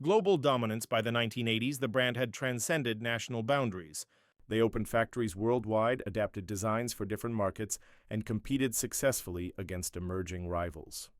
Global dominance by the 1980s, the brand had transcended national boundaries. They opened factories worldwide, adapted designs for different markets, and competed successfully against emerging rivals.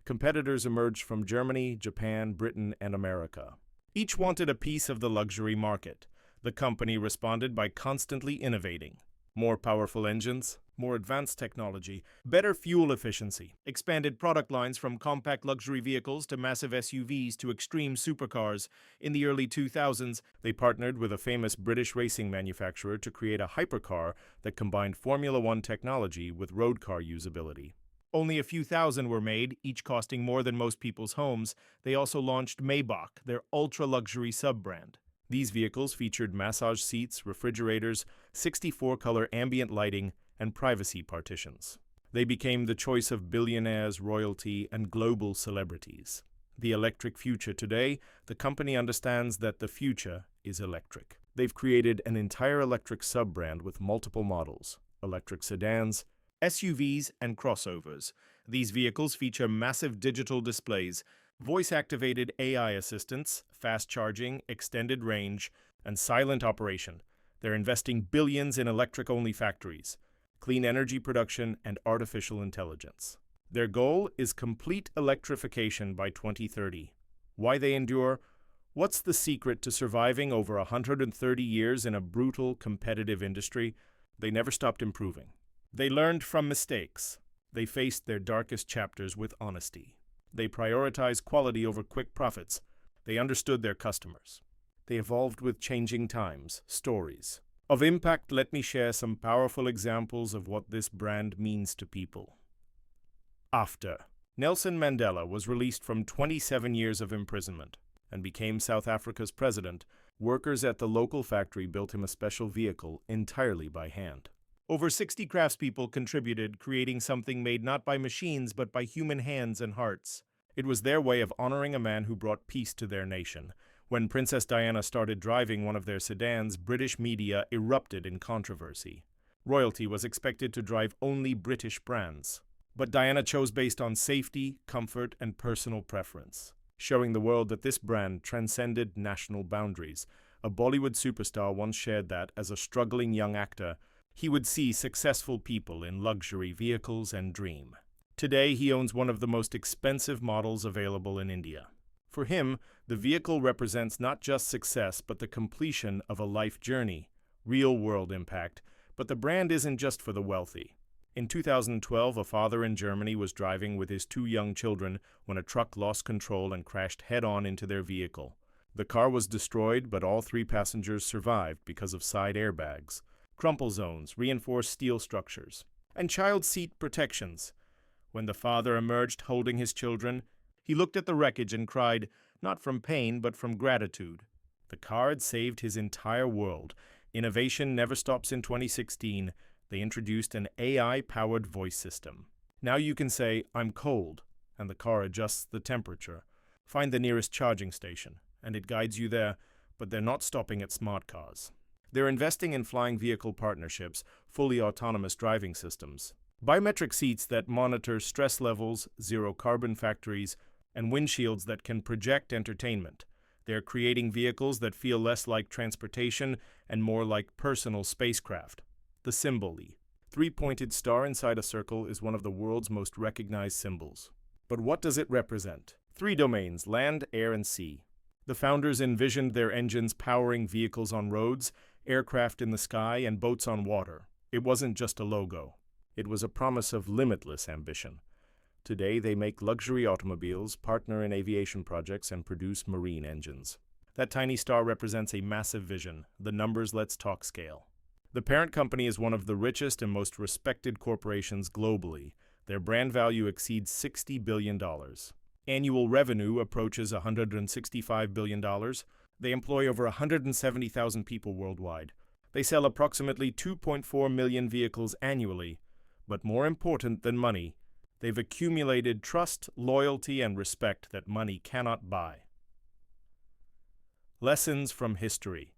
Competitors emerged from Germany, Japan, Britain, and America. Each wanted a piece of the luxury market. The company responded by constantly innovating. More powerful engines, more advanced technology, better fuel efficiency, expanded product lines from compact luxury vehicles to massive SUVs to extreme supercars. In the early 2000s, they partnered with a famous British racing manufacturer to create a hypercar that combined Formula One technology with road car usability. Only a few thousand were made, each costing more than most people's homes. They also launched Maybach, their ultra-luxury sub-brand. These vehicles featured massage seats, refrigerators, 64-color ambient lighting, and privacy partitions. They became the choice of billionaires, royalty, and global celebrities. The electric future today, the company understands that the future is electric. They've created an entire electric sub-brand with multiple models, electric sedans, SUVs, and crossovers. These vehicles feature massive digital displays, voice-activated AI assistants, fast charging, extended range, and silent operation. They're investing billions in electric-only factories, clean energy production, and artificial intelligence. Their goal is complete electrification by 2030. Why they endure? What's the secret to surviving over 130 years in a brutal, competitive industry? They never stopped improving. They learned from mistakes. They faced their darkest chapters with honesty. They prioritized quality over quick profits. They understood their customers. They evolved with changing times, stories. Of impact, let me share some powerful examples of what this brand means to people. After Nelson Mandela was released from 27 years of imprisonment and became South Africa's president, workers at the local factory built him a special vehicle entirely by hand. Over 60 craftspeople contributed, creating something made not by machines but by human hands and hearts. It was their way of honoring a man who brought peace to their nation. When Princess Diana started driving one of their sedans, British media erupted in controversy. Royalty was expected to drive only British brands. But Diana chose based on safety, comfort, and personal preference, showing the world that this brand transcended national boundaries. A Bollywood superstar once shared that, as a struggling young actor, he would see successful people in luxury vehicles and dream. Today, he owns one of the most expensive models available in India. For him, the vehicle represents not just success, but the completion of a life journey, real-world impact. But the brand isn't just for the wealthy. In 2012, a father in Germany was driving with his two young children when a truck lost control and crashed head-on into their vehicle. The car was destroyed, but all three passengers survived because of side airbags, crumple zones, reinforced steel structures, and child seat protections. When the father emerged holding his children, he looked at the wreckage and cried, not from pain, but from gratitude. The car had saved his entire world. Innovation never stops. In 2016, they introduced an AI-powered voice system. Now you can say, "I'm cold," and the car adjusts the temperature. Find the nearest charging station, and it guides you there, but they're not stopping at smart cars. They're investing in flying vehicle partnerships, fully autonomous driving systems, biometric seats that monitor stress levels, zero-carbon factories, and windshields that can project entertainment. They're creating vehicles that feel less like transportation and more like personal spacecraft. The symbol, the three-pointed star inside a circle, is one of the world's most recognized symbols. But what does it represent? Three domains: land, air, and sea. The founders envisioned their engines powering vehicles on roads, aircraft in the sky, and boats on water. It wasn't just a logo. It was a promise of limitless ambition. Today, they make luxury automobiles, partner in aviation projects, and produce marine engines. That tiny star represents a massive vision, the numbers let's talk scale. The parent company is one of the richest and most respected corporations globally. Their brand value exceeds $60 billion. Annual revenue approaches $165 billion. They employ over 170,000 people worldwide. They sell approximately 2.4 million vehicles annually. But more important than money, they've accumulated trust, loyalty, and respect that money cannot buy. Lessons from history.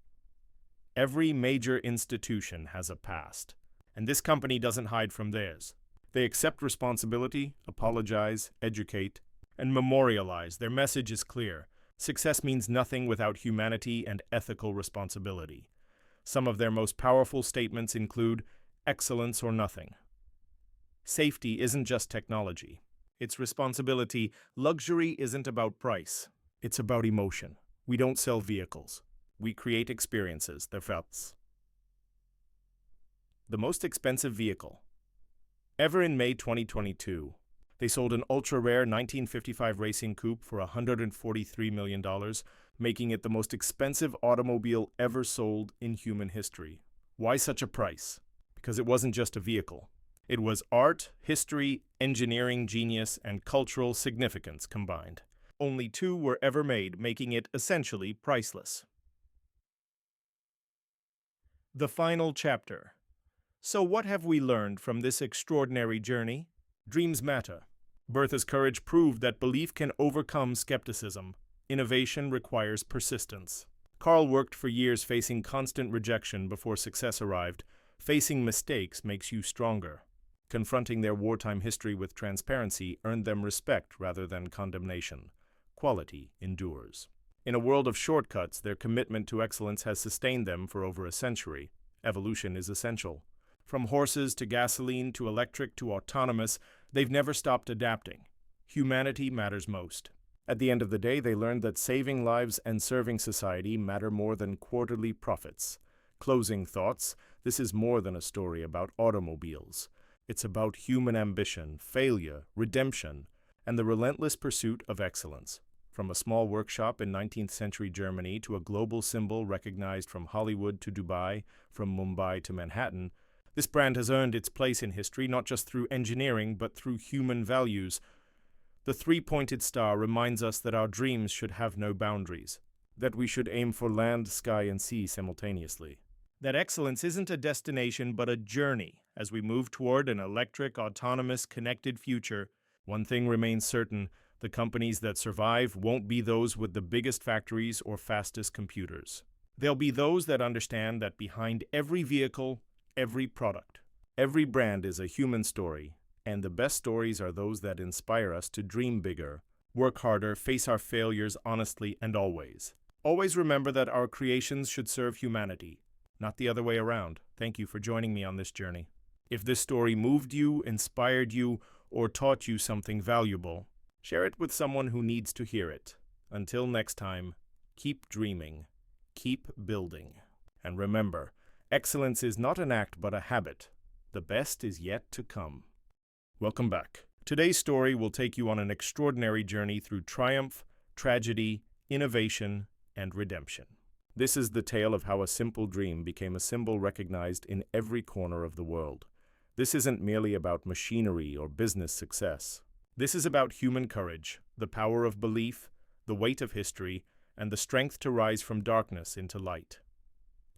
Every major institution has a past, and this company doesn't hide from theirs. They accept responsibility, apologize, educate, and memorialize. Their message is clear: Success means nothing without humanity and ethical responsibility. Some of their most powerful statements include excellence or nothing. Safety isn't just technology. It's responsibility. Luxury isn't about price. It's about emotion. We don't sell vehicles. We create experiences, the felt. The most expensive vehicle. Ever in May 2022, they sold an ultra-rare 1955 racing coupe for $143 million, making it the most expensive automobile ever sold in human history. Why such a price? Because it wasn't just a vehicle. It was art, history, engineering genius, and cultural significance combined. Only two were ever made, making it essentially priceless. The final chapter. So what have we learned from this extraordinary journey? Dreams matter. Bertha's courage proved that belief can overcome skepticism. Innovation requires persistence. Carl worked for years facing constant rejection before success arrived. Facing mistakes makes you stronger. Confronting their wartime history with transparency earned them respect rather than condemnation. Quality endures. In a world of shortcuts, their commitment to excellence has sustained them for over a century. Evolution is essential. From horses to gasoline to electric to autonomous, they've never stopped adapting. Humanity matters most. At the end of the day, they learned that saving lives and serving society matter more than quarterly profits. Closing thoughts, this is more than a story about automobiles. It's about human ambition, failure, redemption, and the relentless pursuit of excellence. From a small workshop in 19th century Germany to a global symbol recognized from Hollywood to Dubai, from Mumbai to Manhattan, this brand has earned its place in history not just through engineering but through human values. The three-pointed star reminds us that our dreams should have no boundaries, that we should aim for land, sky, and sea simultaneously. That excellence isn't a destination but a journey as we move toward an electric, autonomous, connected future. One thing remains certain: the companies that survive won't be those with the biggest factories or fastest computers. They'll be those that understand that behind every vehicle, every product, every brand is a human story, and the best stories are those that inspire us to dream bigger, work harder, face our failures honestly and always. Always remember that our creations should serve humanity, not the other way around. Thank you for joining me on this journey. If this story moved you, inspired you, or taught you something valuable, share it with someone who needs to hear it. Until next time, keep dreaming, keep building. And remember, excellence is not an act but a habit. The best is yet to come. Welcome back. Today's story will take you on an extraordinary journey through triumph, tragedy, innovation, and redemption. This is the tale of how a simple dream became a symbol recognized in every corner of the world. This isn't merely about machinery or business success. This is about human courage, the power of belief, the weight of history, and the strength to rise from darkness into light.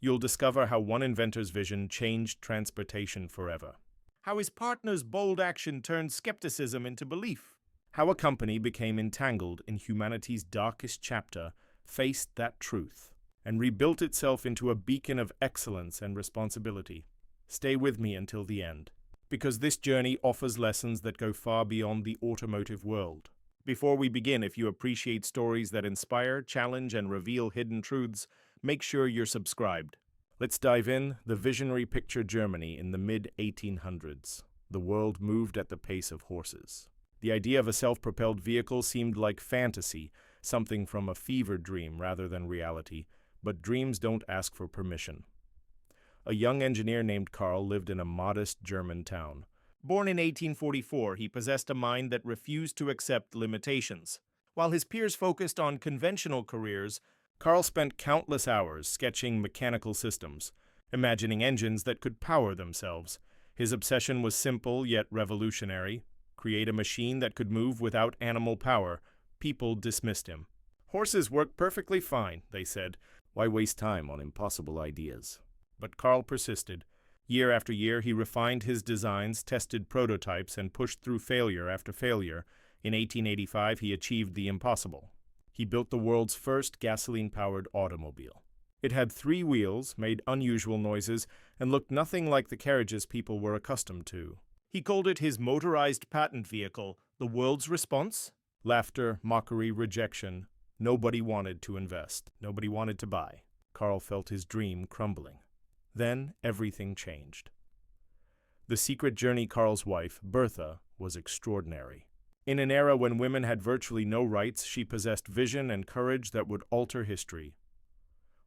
You'll discover how one inventor's vision changed transportation forever. How his partner's bold action turned skepticism into belief. How a company became entangled in humanity's darkest chapter, faced that truth, and rebuilt itself into a beacon of excellence and responsibility. Stay with me until the end, because this journey offers lessons that go far beyond the automotive world. Before we begin, if you appreciate stories that inspire, challenge, and reveal hidden truths, make sure you're subscribed. Let's dive in. The visionary pictured Germany in the mid-1800s. The world moved at the pace of horses. The idea of a self-propelled vehicle seemed like fantasy, something from a fever dream rather than reality, but dreams don't ask for permission. A young engineer named Carl lived in a modest German town. Born in 1844, he possessed a mind that refused to accept limitations. While his peers focused on conventional careers, Carl spent countless hours sketching mechanical systems, imagining engines that could power themselves. His obsession was simple yet revolutionary: create a machine that could move without animal power. People dismissed him. Horses work perfectly fine, they said. Why waste time on impossible ideas? But Carl persisted. Year after year, he refined his designs, tested prototypes, and pushed through failure after failure. In 1885, he achieved the impossible. He built the world's first gasoline-powered automobile. It had 3 wheels, made unusual noises, and looked nothing like the carriages people were accustomed to. He called it his motorized patent vehicle. The world's response? Laughter, mockery, rejection. Nobody wanted to invest. Nobody wanted to buy. Karl felt his dream crumbling. Then everything changed. The secret journey Karl's wife, Bertha, was extraordinary. In an era when women had virtually no rights, she possessed vision and courage that would alter history.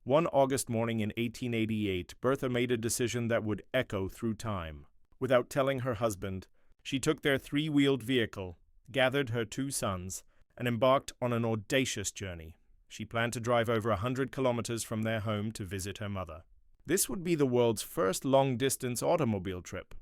One August morning in 1888, Bertha made a decision that would echo through time. Without telling her husband, she took their three-wheeled vehicle, gathered her two sons, and embarked on an audacious journey. She planned to drive over 100 kilometers from their home to visit her mother. This would be the world's first long-distance automobile trip.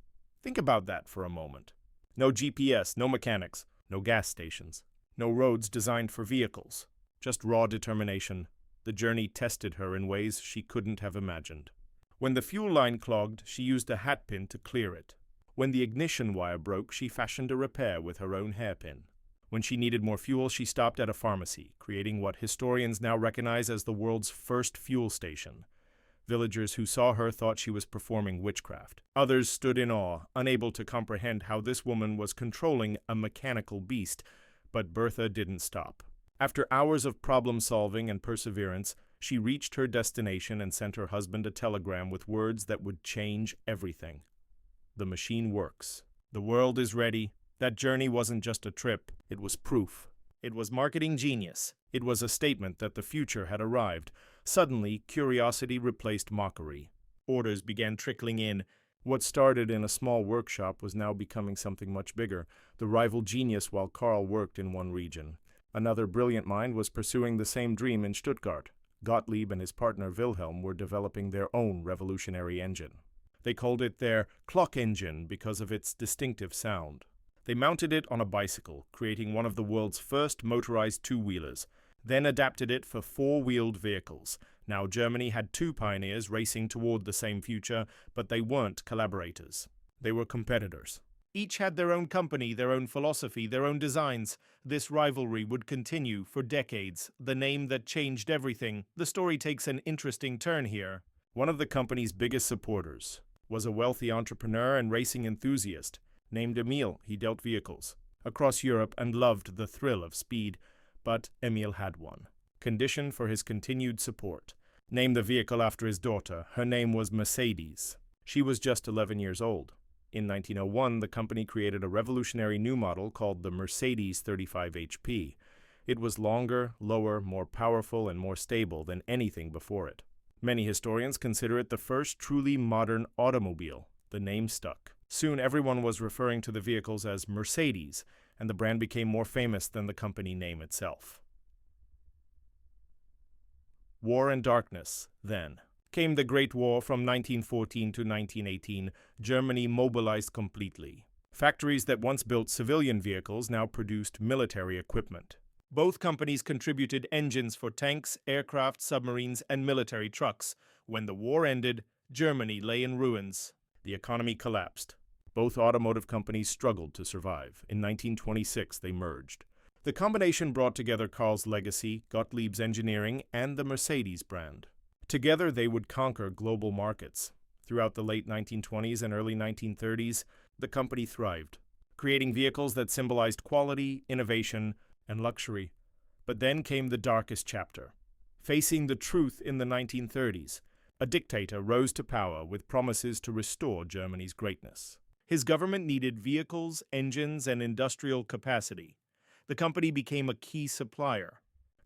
Think about that for a moment. No GPS, no mechanics, no gas stations, no roads designed for vehicles. Just raw determination. The journey tested her in ways she couldn't have imagined. When the fuel line clogged, she used a hatpin to clear it. When the ignition wire broke, she fashioned a repair with her own hairpin. When she needed more fuel, she stopped at a pharmacy, creating what historians now recognize as the world's first fuel station. Villagers who saw her thought she was performing witchcraft. Others stood in awe, unable to comprehend how this woman was controlling a mechanical beast. But Bertha didn't stop. After hours of problem-solving and perseverance, she reached her destination and sent her husband a telegram with words that would change everything. The machine works. The world is ready. That journey wasn't just a trip, it was proof. It was marketing genius. It was a statement that the future had arrived. Suddenly, curiosity replaced mockery. Orders began trickling in. What started in a small workshop was now becoming something much bigger. The rival genius while Karl worked in one region. Another brilliant mind was pursuing the same dream in Stuttgart. Gottlieb and his partner Wilhelm were developing their own revolutionary engine. They called it their clock engine because of its distinctive sound. They mounted it on a bicycle, creating one of the world's first motorized two-wheelers, then adapted it for four-wheeled vehicles. Now Germany had two pioneers racing toward the same future, but they weren't collaborators. They were competitors. Each had their own company, their own philosophy, their own designs. This rivalry would continue for decades. The name that changed everything. The story takes an interesting turn here. One of the company's biggest supporters was a wealthy entrepreneur and racing enthusiast. Named Emil, he dealt vehicles across Europe and loved the thrill of speed. But Emil had one condition for his continued support. Named the vehicle after his daughter. Her name was Mercedes. She was just 11 years old. In 1901, the company created a revolutionary new model called the Mercedes 35 HP. It was longer, lower, more powerful, and more stable than anything before it. Many historians consider it the first truly modern automobile. The name stuck. Soon everyone was referring to the vehicles as Mercedes, and the brand became more famous than the company name itself. War and darkness, then. Came the Great War from 1914 to 1918. Germany mobilized completely. Factories that once built civilian vehicles now produced military equipment. Both companies contributed engines for tanks, aircraft, submarines, and military trucks. When the war ended, Germany lay in ruins. The economy collapsed. Both automotive companies struggled to survive. In 1926, they merged. The combination brought together Karl's legacy, Gottlieb's engineering, and the Mercedes brand. Together, they would conquer global markets. Throughout the late 1920s and early 1930s, the company thrived, creating vehicles that symbolized quality, innovation, and luxury. But then came the darkest chapter. Facing the truth in the 1930s, a dictator rose to power with promises to restore Germany's greatness. His government needed vehicles, engines, and industrial capacity. The company became a key supplier.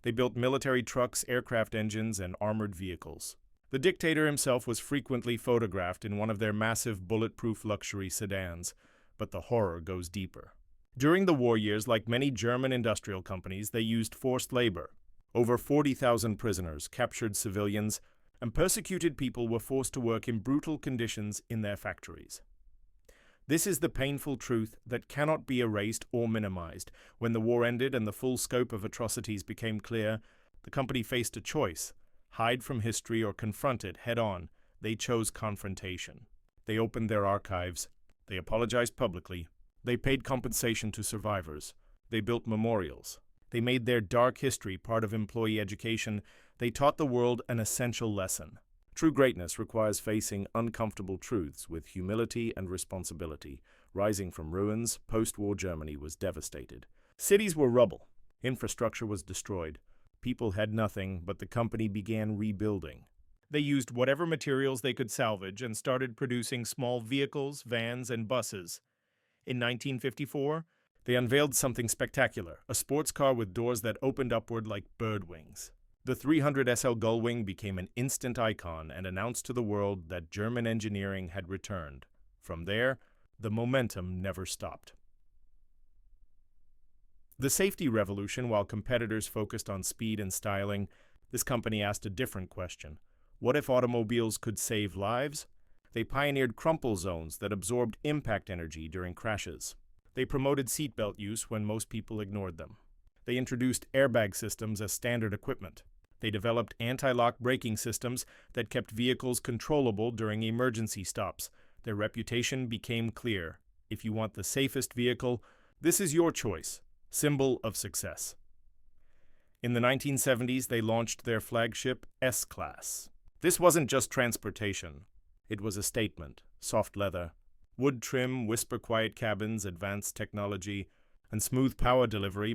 They built military trucks, aircraft engines, and armored vehicles. The dictator himself was frequently photographed in one of their massive bulletproof luxury sedans, but the horror goes deeper. During the war years, like many German industrial companies, they used forced labor. Over 40,000 prisoners, captured civilians, and persecuted people were forced to work in brutal conditions in their factories. This is the painful truth that cannot be erased or minimized. When the war ended and the full scope of atrocities became clear, the company faced a choice: hide from history or confront it head-on. They chose confrontation. They opened their archives. They apologized publicly. They paid compensation to survivors. They built memorials. They made their dark history part of employee education. They taught the world an essential lesson. True greatness requires facing uncomfortable truths with humility and responsibility. Rising from ruins, post-war Germany was devastated. Cities were rubble. Infrastructure was destroyed. People had nothing, but the company began rebuilding. They used whatever materials they could salvage and started producing small vehicles, vans, and buses. In 1954, they unveiled something spectacular, a sports car with doors that opened upward like bird wings. The 300 SL Gullwing became an instant icon and announced to the world that German engineering had returned. From there, the momentum never stopped. The safety revolution, while competitors focused on speed and styling, this company asked a different question. What if automobiles could save lives? They pioneered crumple zones that absorbed impact energy during crashes. They promoted seatbelt use when most people ignored them. They introduced airbag systems as standard equipment. They developed anti-lock braking systems that kept vehicles controllable during emergency stops. Their reputation became clear. If you want the safest vehicle, this is your choice. Symbol of success. In the 1970s, they launched their flagship S-Class. This wasn't just transportation. It was a statement. Soft leather, wood trim, whisper-quiet cabins, advanced technology, and smooth power delivery